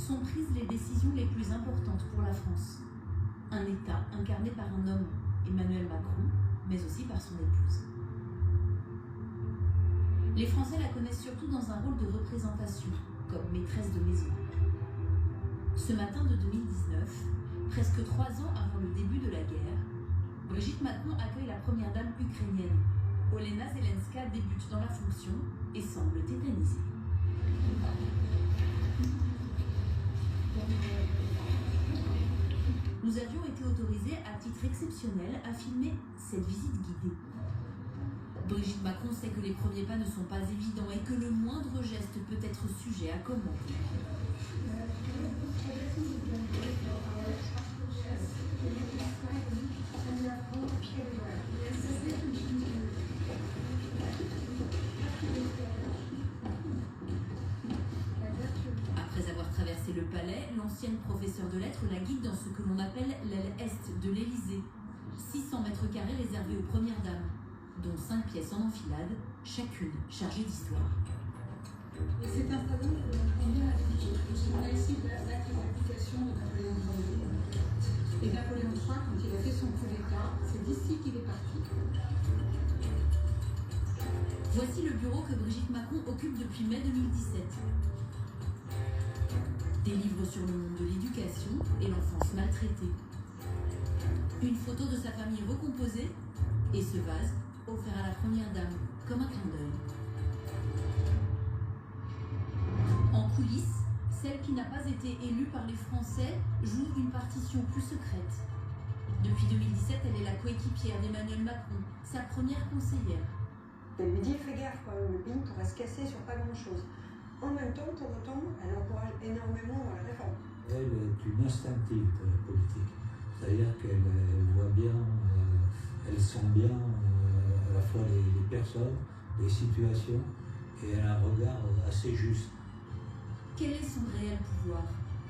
sont prises les décisions les plus importantes pour la France. Un État incarné par un homme, Emmanuel Macron, mais aussi par son épouse. Les Français la connaissent surtout dans un rôle de représentation, comme maîtresse de maison. Ce matin de 2019, presque 3 ans avant le début de la guerre, Brigitte Macron accueille la première dame ukrainienne. Olena Zelenska débute dans la fonction et semble tétanisée. Nous avions été autorisés à titre exceptionnel à filmer cette visite guidée. Brigitte Macron sait que les premiers pas ne sont pas évidents et que le moindre geste peut être sujet à commentaires. Après avoir traversé le palais, l'ancienne professeure de lettres la guide dans ce que l'on appelle l'aile est de l'Élysée. 600 mètres carrés réservés aux premières dames, dont 5 pièces en enfilade, chacune chargée d'histoire. Et c'est un salon que l'on prend bien l'habitude. On a ici l'acte d'application de Napoléon Ier. Et Napoléon III, quand il a fait son coup d'État, c'est d'ici qu'il est parti. Voici le bureau que Brigitte Macron occupe depuis mai 2017. Des livres sur le monde de l'éducation et l'enfance maltraitée. Une photo de sa famille recomposée et ce vase offert à la première dame comme un clin d'œil. En coulisses, celle qui n'a pas été élue par les Français joue une partition plus secrète. Depuis 2017, elle est la coéquipière d'Emmanuel Macron, sa première conseillère. Elle lui dit fais gaffe quand même, le pays pourrait se casser sur pas grand chose. En même temps, pour autant, elle encourage énormément dans la réforme. Elle est une instinctive de la politique. C'est-à-dire qu'elle voit bien, elle sent bien à la fois les personnes, les situations, et elle a un regard assez juste. Quel est son réel pouvoir?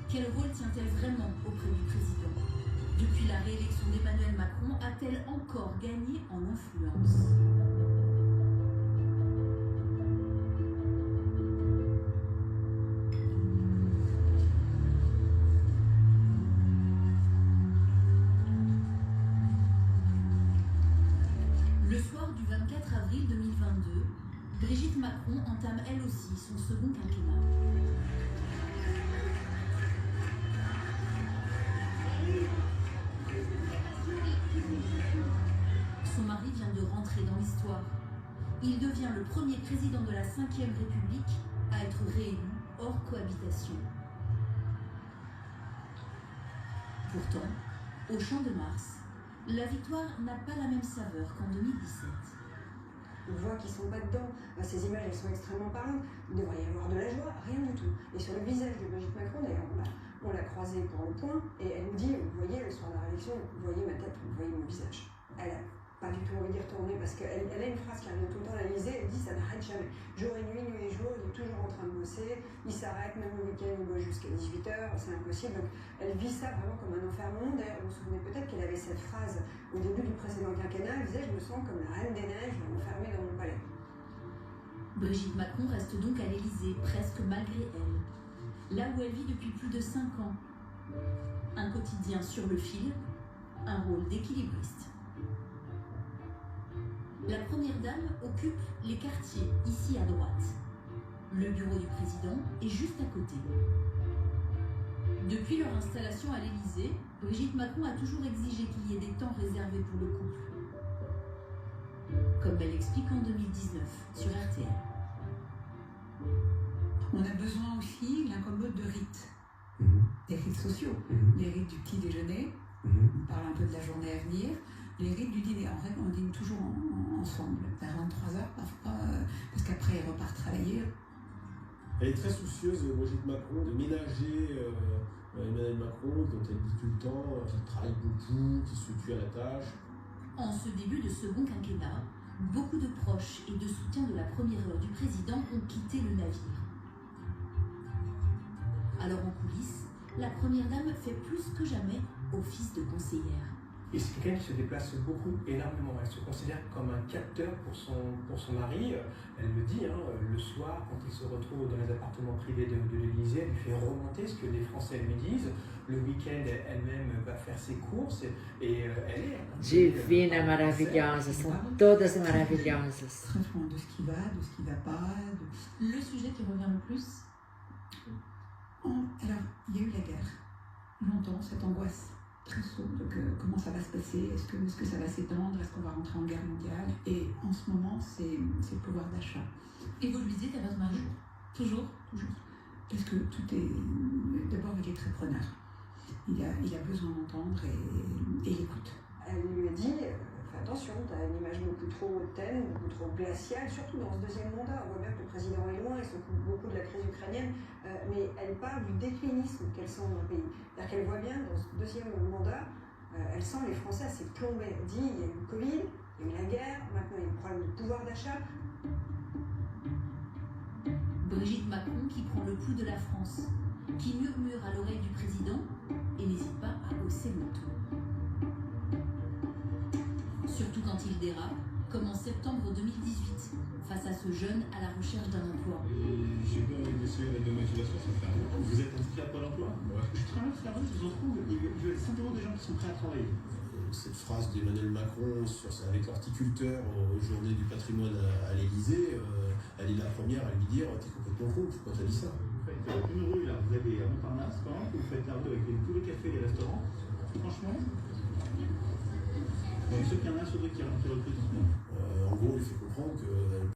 Quel rôle tient-elle vraiment auprès du président? Depuis la réélection d'Emmanuel Macron, a-t-elle encore gagné en influence? Le soir du 24 avril 2022, Brigitte Macron entame elle aussi son second quinquennat. Son mari vient de rentrer dans l'histoire. Il devient le premier président de la Ve République à être réélu hors cohabitation. Pourtant, au Champ de Mars, la victoire n'a pas la même saveur qu'en 2017. On voit qu'ils sont pas dedans. Ces images, elles sont extrêmement parlantes. Il devrait y avoir de la joie, rien du tout. Et sur le visage de Brigitte Macron, d'ailleurs, on l'a croisée pour le point, et elle nous dit, vous voyez, le soir de la réélection, vous voyez ma tête, vous voyez mon visage. Elle a pas du tout envie d'y retourner, parce qu'elle a une phrase qui revient tout le temps à l'Élysée, elle dit, ça n'arrête jamais. Jour et nuit, nuit et jour, il est toujours en train de bosser, il s'arrête, même le week-end, il bosse jusqu'à 18h, c'est impossible. Donc elle vit ça vraiment comme un enfermement. D'ailleurs, vous vous souvenez peut-être qu'elle avait cette phrase au début du précédent quinquennat, elle disait, je me sens comme la reine des neiges, enfermée dans mon palais. Brigitte Macron reste donc à l'Élysée, presque malgré elle. Là où elle vit depuis plus de 5 ans. Un quotidien sur le fil, un rôle d'équilibriste. La première dame occupe les quartiers, ici à droite. Le bureau du président est juste à côté. Depuis leur installation à l'Élysée, Brigitte Macron a toujours exigé qu'il y ait des temps réservés pour le couple. Comme elle l'explique en 2019 sur RTL. On a besoin aussi, l'incommode, de rites. Des rites sociaux. Les rites du petit déjeuner, on parle un peu de la journée à venir. Les rites du dîner, en fait, on dîne toujours ensemble, vers 23h parfois, parce qu'après, elle repart travailler. Elle est très soucieuse, Brigitte Macron, de ménager Emmanuel Macron, dont elle dit tout le temps qu'il travaille beaucoup, qu'il se tue à la tâche. En ce début de second quinquennat, beaucoup de proches et de soutiens de la première heure du président ont quitté le navire. Alors en coulisses, la première dame fait plus que jamais office de conseillère. Et c'est quelqu'un qui se déplace beaucoup, énormément. Elle se considère comme un capteur pour son mari. Elle me dit, le soir, quand il se retrouve dans les appartements privés de l'Élysée, elle lui fait remonter ce que les Français lui disent. Le week-end, elle-même va faire ses courses et elle est... Divina, maravilhosa, são todas maravilhosas. Très souvent de ce qui va pas. Le sujet qui revient le plus? Alors, il y a eu la guerre. Longtemps, cette angoisse très sourde de comment ça va se passer, est-ce que ça va s'étendre, est-ce qu'on va rentrer en guerre mondiale? Et en ce moment, c'est le pouvoir d'achat. Et vous lui dites à votre mari? Toujours? Parce que tout est... D'abord, il est très preneur. Il a besoin d'entendre et il écoute. Elle lui a dit, fais attention, tu as une image beaucoup trop hautaine, beaucoup trop glaciale, surtout dans ce deuxième mandat. On voit bien que le président est loin, il s'occupe beaucoup de la crise ukrainienne, mais elle parle du déclinisme qu'elle sent dans le pays. C'est-à-dire qu'elle voit bien, dans ce deuxième mandat, elle sent les Français assez plombés. Elle dit, il y a eu le Covid, il y a eu la guerre, maintenant il y a le problème du pouvoir d'achat. Brigitte Macron qui prend le pouls de la France, qui murmure à l'oreille du président et n'hésite pas à hausser le ton. Surtout quand il dérape, comme en septembre 2018, face à ce jeune à la recherche d'un emploi. J'ai vu avec monsieur de motivation, ça fait un moment. Vous êtes inscrit à Pôle emploi? Je travaille sur la rue, je vous en trouve. Il y a simplement des gens qui sont prêts à travailler. Cette phrase d'Emmanuel Macron avec l'horticulteur aux journées du patrimoine à l'Élysée, elle est la première à lui dire « T'es complètement con, pourquoi t'as dit ça ?» Vous faites une rue, là, vous avez à Montparnasse, quand même, vous faites la rue avec tous les cafés et les restaurants. Franchement, ceux qui en a, ceux qui recrutent en ce moment. En gros, il fait comprendre que